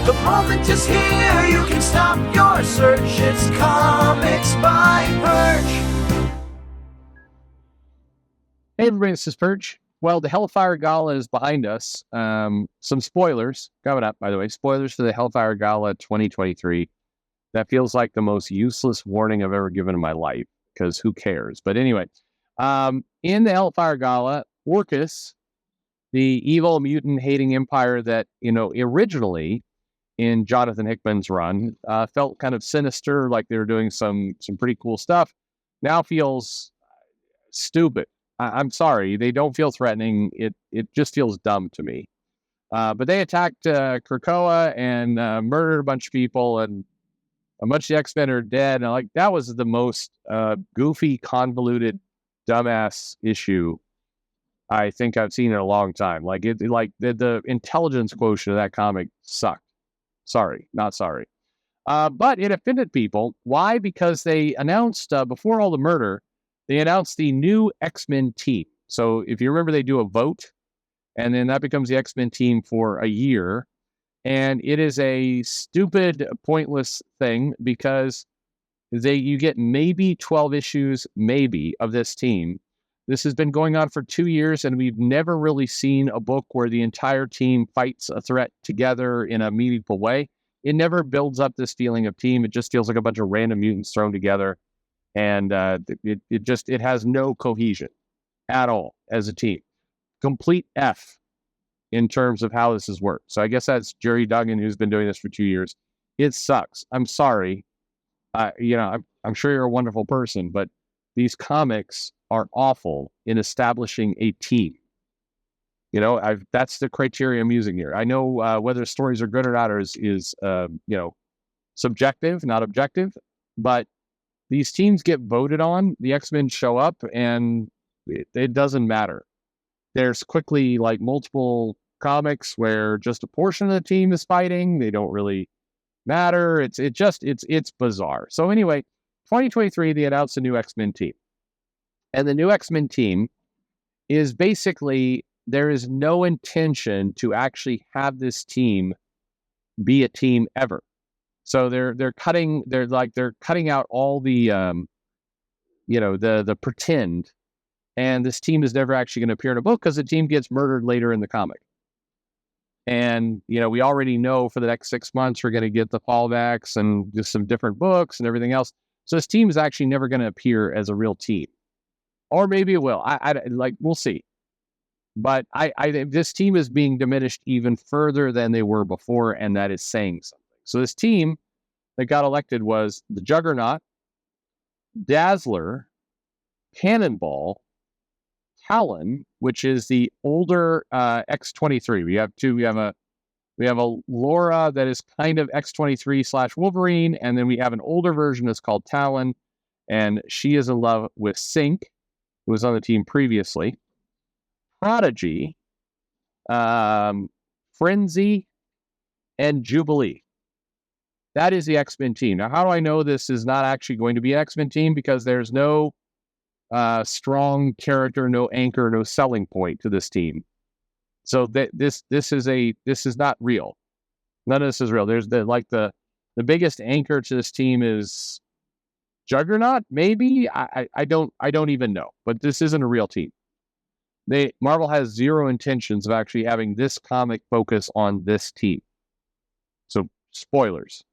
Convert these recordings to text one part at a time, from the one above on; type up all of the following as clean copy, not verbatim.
The moment is here, you can stop your search. It's Comics by Perch. Hey everybody, this is Perch. Well, the Hellfire Gala is behind us. Some spoilers coming up, by the way. Spoilers for the Hellfire Gala 2023. That feels like the most useless warning I've ever given in my life, because who cares? But anyway, in the Hellfire Gala, Orcus, the evil mutant-hating empire that, originally in Jonathan Hickman's run, felt kind of sinister, like they were doing some pretty cool stuff, now feels stupid. I'm sorry, they don't feel threatening. It just feels dumb to me. But they attacked Krakoa and murdered a bunch of people, and a bunch of the X-Men are dead. And that was the most goofy, convoluted, dumbass issue I think I've seen in a long time. The intelligence quotient of that comic sucked. Sorry, not sorry. But it offended people. Why? Because they announced before all the murder, they announced the new X-Men team. So if you remember, they do a vote, and then that becomes the X-Men team for a year. And it is a stupid, pointless thing because you get maybe 12 issues, maybe, of this team. This has been going on for 2 years, and we've never really seen a book where the entire team fights a threat together in a meaningful way. It never builds up this feeling of team. It just feels like a bunch of random mutants thrown together. And it has no cohesion at all as a team. Complete F in terms of how this has worked. So I guess that's Jerry Duggan, who's been doing this for 2 years. It sucks. I'm sorry. I'm sure you're a wonderful person, but these comics are awful in establishing a team. That's the criteria I'm using here. I know whether stories are good or not is subjective, not objective, but these teams get voted on, the X-Men show up, and it doesn't matter. There's quickly multiple comics where just a portion of the team is fighting. They don't really matter. It's bizarre. So anyway, 2023, they announced a new X-Men team. And the new X-Men team is basically, there is no intention to actually have this team be a team ever. So they're cutting out all the the pretend, and this team is never actually going to appear in a book because the team gets murdered later in the comic. And we already know for the next 6 months we're going to get the fallbacks and just some different books and everything else. So this team is actually never going to appear as a real team, or maybe it will. We'll see. But I think this team is being diminished even further than they were before, and that is saying something. So this team that got elected was the Juggernaut, Dazzler, Cannonball, Talon, which is the older X-23. We have two. We have a Laura that is kind of X-23 / Wolverine, and then we have an older version that's called Talon, and she is in love with Sync, who was on the team previously. Prodigy, Frenzy, and Jubilee. That is the X-Men team. Now, how do I know this is not actually going to be an X-Men team? Because there's no strong character, no anchor, no selling point to this team. So this is not real. None of this is real. There's the biggest anchor to this team is Juggernaut, maybe. I don't even know. But this isn't a real team. Marvel has zero intentions of actually having this comic focus on this team. So spoilers.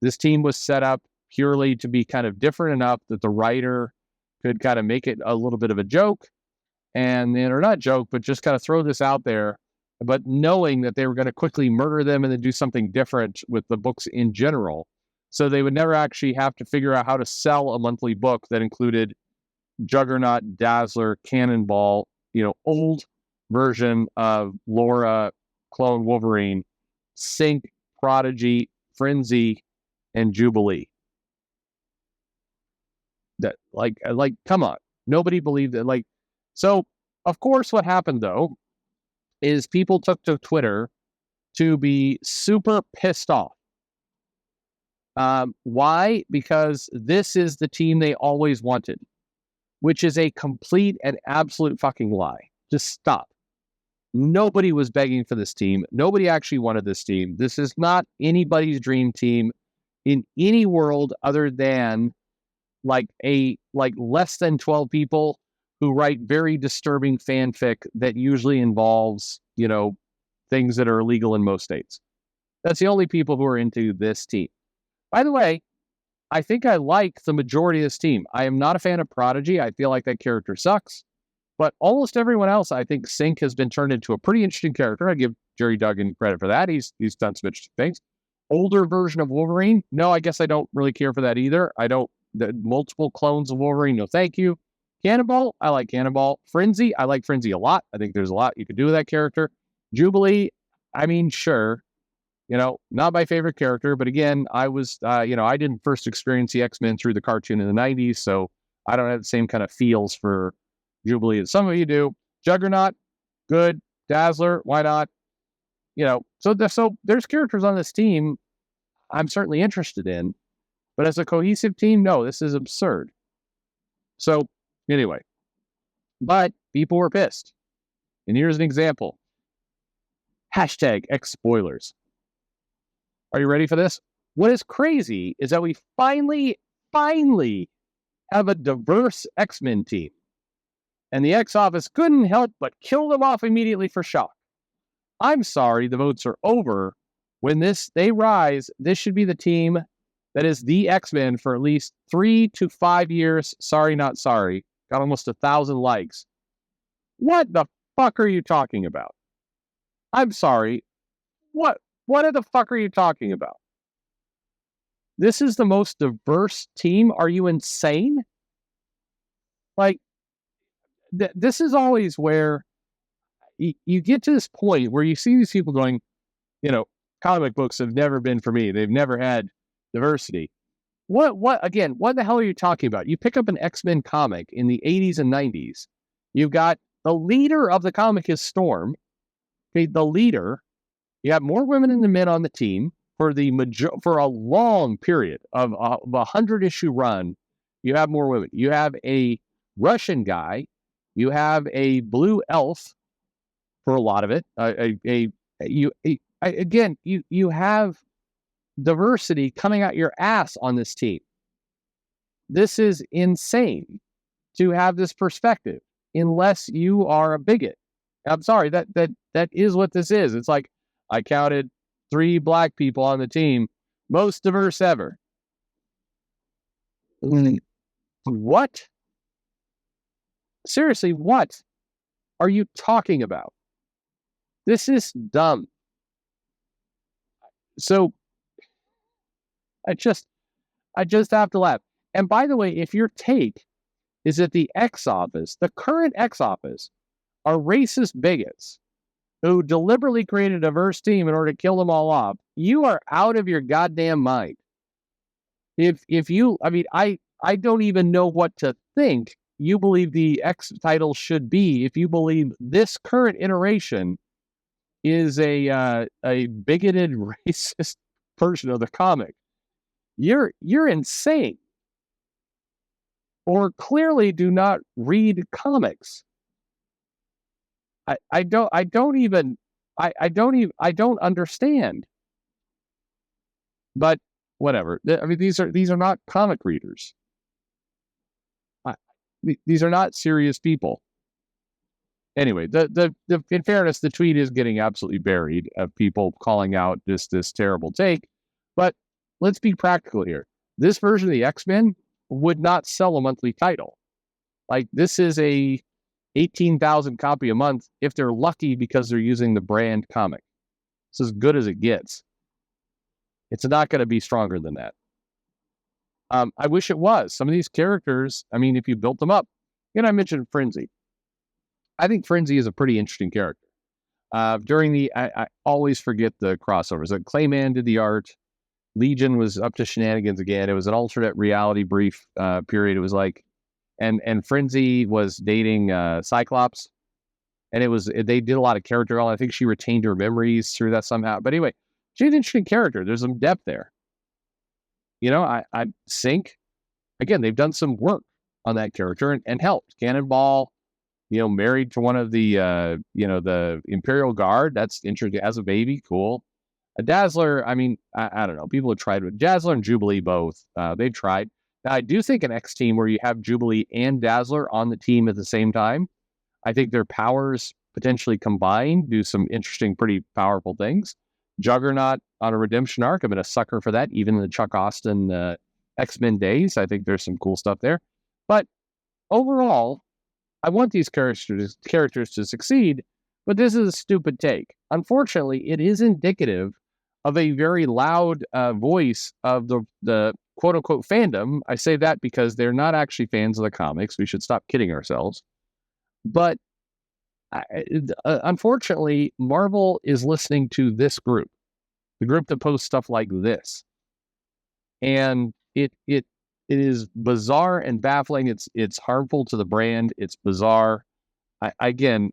This team was set up purely to be kind of different enough that the writer could kind of make it a little bit of a joke, or not joke, but just kind of throw this out there, but knowing that they were going to quickly murder them and then do something different with the books in general. So they would never actually have to figure out how to sell a monthly book that included Juggernaut, Dazzler, Cannonball, old version of Laura, clone Wolverine, Sync, Prodigy, Frenzy, and Jubilee. That come on, nobody believed it. So of course, what happened though is people took to Twitter to be super pissed off. Why? Because this is the team they always wanted, which is a complete and absolute fucking lie. Just stop. Nobody was begging for this team. Nobody actually wanted this team. This is not anybody's dream team in any world other than like less than 12 people who write very disturbing fanfic that usually involves, things that are illegal in most states. That's the only people who are into this team. By the way, I think I like the majority of this team. I am not a fan of Prodigy. I feel like that character sucks. But almost everyone else, I think Sync has been turned into a pretty interesting character. I give Jerry Duggan credit for that. He's done some interesting things. Older version of Wolverine? No, I guess I don't really care for that either. The multiple clones of Wolverine, no thank you. Cannonball, I like Cannonball. Frenzy, I like Frenzy a lot. I think there's a lot you could do with that character. Jubilee, I mean, sure. Not my favorite character, but again, I was, I didn't first experience the X-Men through the cartoon in the 90s, so I don't have the same kind of feels for Jubilee as some of you do. Juggernaut, good. Dazzler, why not? So there's characters on this team I'm certainly interested in, but as a cohesive team, no, this is absurd. So anyway, but people were pissed. And here's an example. #X-Spoilers. Are you ready for this? What is crazy is that we finally have a diverse X-Men team. And the X-Office couldn't help but kill them off immediately for shock. I'm sorry, the votes are over. When they rise, this should be the team that is the X-Men for at least 3 to 5 years. Sorry, not sorry. Got almost 1,000 likes. What the fuck are you talking about? I'm sorry. What the fuck are you talking about? This is the most diverse team? Are you insane? Like, this is always where you get to this point where you see these people going, comic books have never been for me. They've never had diversity. What the hell are you talking about? You pick up an X-Men comic in the 80s and 90s. You've got the leader of the comic is Storm. Okay, the leader. You have more women than men on the team for a long period of a 100-issue run. You have more women. You have a Russian guy. You have a blue elf for a lot of it. You have diversity coming out your ass on this team. This is insane to have this perspective, unless you are a bigot. I'm sorry, that is what this is. It's like I counted 3 black people on the team, most diverse ever. What? Seriously, what are you talking about? This is dumb. So I just have to laugh. And by the way, if your take is that the X-Office, the current X-Office, are racist bigots who deliberately created a diverse team in order to kill them all off, you are out of your goddamn mind. I don't even know what to think you believe the X title should be if you believe this current iteration is a bigoted, racist version of the comic. You're insane. Or clearly do not read comics. I don't understand. But whatever. These are not comic readers. These are not serious people. Anyway, in fairness, the tweet is getting absolutely buried of people calling out this terrible take. But let's be practical here. This version of the X-Men would not sell a monthly title. Like, this is a 18,000 copy a month if they're lucky because they're using the brand comic. It's as good as it gets. It's not going to be stronger than that. I wish it was. Some of these characters, if you built them up. I mentioned Frenzy. I think Frenzy is a pretty interesting character. I always forget the crossovers. Clayman did the art. Legion was up to shenanigans again. It was an alternate reality brief period. It was like, and Frenzy was dating Cyclops, and they did a lot of character. I think she retained her memories through that somehow. But anyway, she's an interesting character. There's some depth there. I Sync, again, they've done some work on that character and helped. Cannonball, married to one of the the Imperial Guard. That's interesting. As a baby, cool. A Dazzler, I mean, I don't know. People have tried with Dazzler and Jubilee both. They've tried. Now, I do think an X team where you have Jubilee and Dazzler on the team at the same time, I think their powers potentially combined do some interesting, pretty powerful things. Juggernaut on a redemption arc, I've been a sucker for that, even in the Chuck Austin X-Men days. I think there's some cool stuff there. But overall, I want these characters to succeed, but this is a stupid take. Unfortunately, it is indicative of a very loud voice of the quote-unquote fandom. I say that because they're not actually fans of the comics. We should stop kidding ourselves. But unfortunately, Marvel is listening to this group, the group that posts stuff like this. And it is bizarre and baffling. It's harmful to the brand. It's bizarre. Again,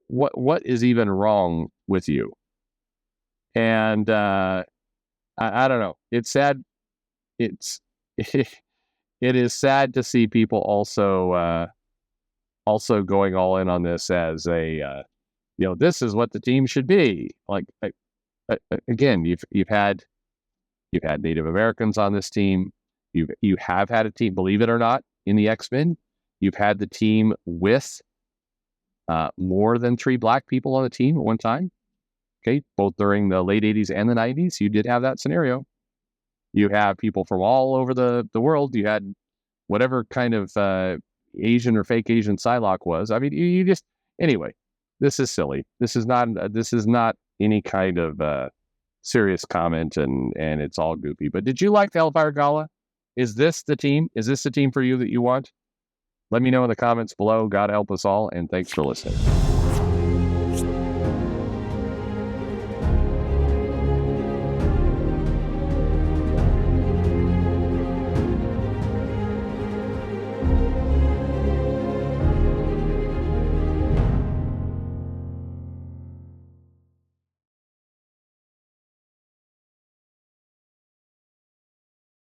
what is even wrong with you? And I don't know. It's sad. It is sad to see people also going all in on this as a this is what the team should be. Like again, you've had Native Americans on this team. You have had a team, believe it or not, in the X-Men. You've had the team with more than 3 Black people on the team at one time. Okay, both during the late 80s and the 90s, you did have that scenario. You have people from all over the world. You had whatever kind of Asian or fake Asian Psylocke was. I mean, you just anyway. This is silly. This is not any kind of serious comment, and it's all goofy. But did you like the Hellfire Gala? Is this the team? Is this the team for you that you want? Let me know in the comments below. God help us all, and thanks for listening.